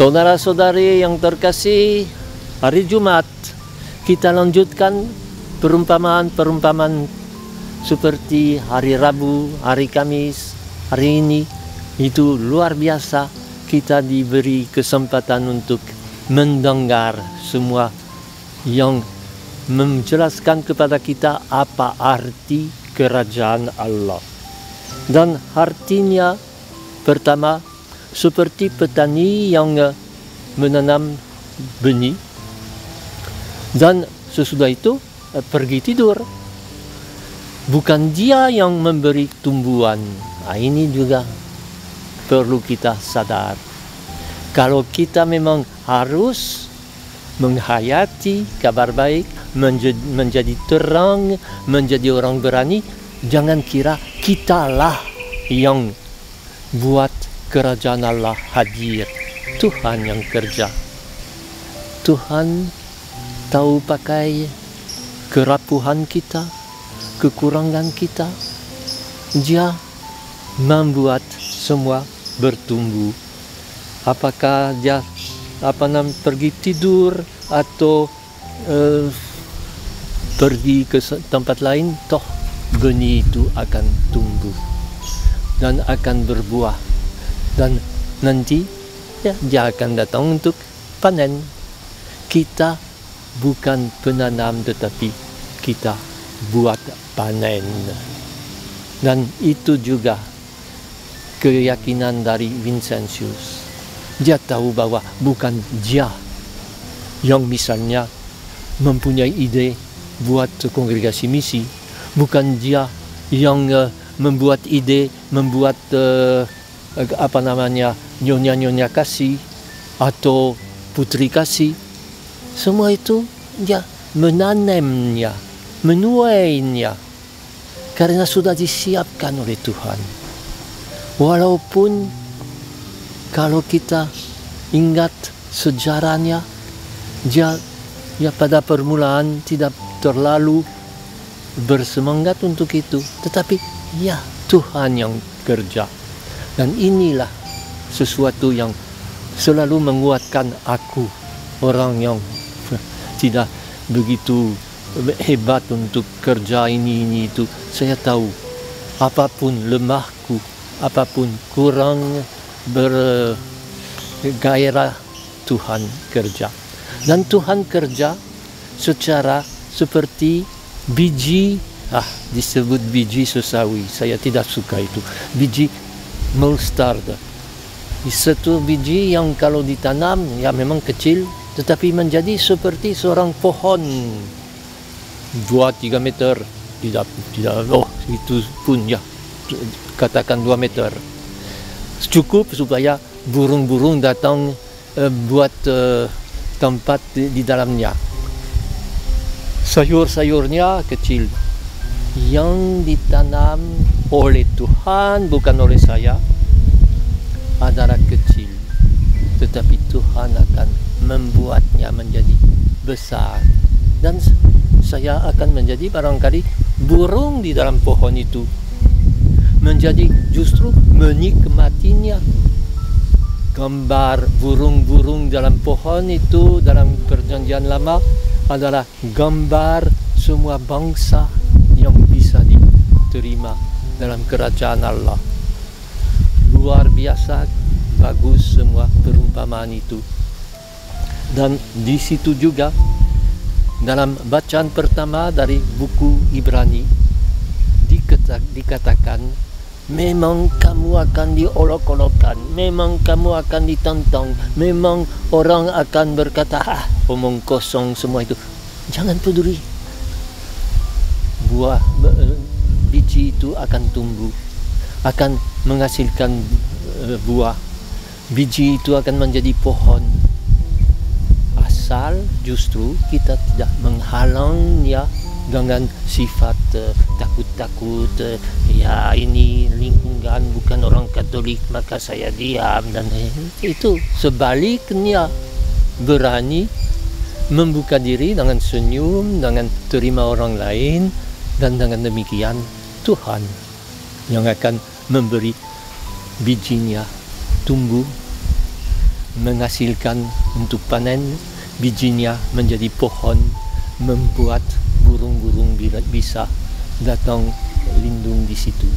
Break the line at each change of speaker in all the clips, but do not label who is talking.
Saudara-saudari yang terkasih, hari Jumat kita lanjutkan perumpamaan-perumpamaan seperti hari Rabu, hari Kamis, hari ini. Itu luar biasa, kita diberi kesempatan untuk mendengar semua yang menjelaskan kepada kita apa arti kerajaan Allah. Dan artinya pertama, seperti petani yang menanam benih dan sesudah itu pergi tidur. Bukan dia yang memberi tumbuhan. Ini juga perlu kita sadar. Kalau kita memang harus menghayati kabar baik, menjadi terang, menjadi orang berani, jangan kira kitalah yang buat kerajaan Allah hadir. Tuhan yang kerja. Tuhan tahu pakai kerapuhan kita, kekurangan kita. Dia membuat semua bertumbuh. Apakah dia pergi tidur atau pergi ke tempat lain, toh benih itu akan tumbuh dan akan berbuah. Dan nanti ya, dia akan datang untuk panen. Kita bukan penanam, tetapi kita buat panen. Dan itu juga keyakinan dari Vincentius. Dia tahu bahwa bukan dia yang misalnya mempunyai ide buat kongregasi misi. Bukan dia yang membuat ide, membuat nyonya-nyonya kasih atau putri kasih. Semua itu dia menanamnya, menuainya karena sudah disiapkan oleh Tuhan. Walaupun kalau kita ingat sejarahnya, dia pada permulaan tidak terlalu bersemangat untuk itu, tetapi ya Tuhan yang kerja. Dan inilah sesuatu yang selalu menguatkan aku, orang yang tidak begitu hebat untuk kerja ini itu. Saya tahu apapun lemahku, apapun kurang bergairah, Tuhan kerja. Dan Tuhan kerja secara seperti biji, disebut biji sesawi. Saya tidak suka itu. Biji mustard. Satu biji yang kalau ditanam ya memang kecil, tetapi menjadi seperti seorang pohon 2-3 meter. Tidak, itu pun ya katakan 2 meter. Cukup supaya burung-burung datang buat tempat di dalamnya. Sayur-sayurnya kecil. Yang ditanam oleh Tuhan, bukan oleh saya, adalah kecil. Tetapi Tuhan akan membuatnya menjadi besar. Dan saya akan menjadi barangkali burung di dalam pohon itu. Menjadi justru menikmatinya. Gambar burung-burung dalam pohon itu dalam perjanjian lama adalah gambar semua bangsa yang bisa diterima dalam kerajaan Allah. Luar biasa bagus semua perumpamaan itu. Dan di situ juga dalam bacaan pertama dari buku Ibrani dikatakan, memang kamu akan diolok-olokkan, memang kamu akan ditantang, memang orang akan berkata, omong kosong semua itu. Jangan peduli. Biji itu akan tumbuh, akan menghasilkan buah. Biji itu akan menjadi pohon. Asal justru kita tidak menghalangnya dengan sifat takut-takut, ya ini lingkungan bukan orang Katolik maka saya diam, dan itu sebaliknya berani membuka diri dengan senyum, dengan terima orang lain, dan dengan demikian Tuhan yang akan memberi bijinya tumbuh. menghasilkan untuk panen, bijinya menjadi pohon, membuat burung-burung bisa datang lindung di situ.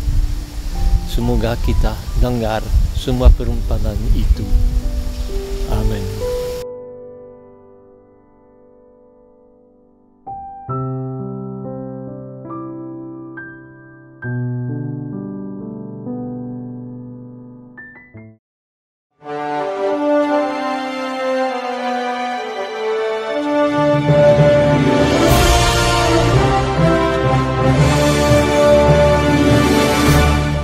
Semoga kita dengar semua perumpamaan itu. Amin.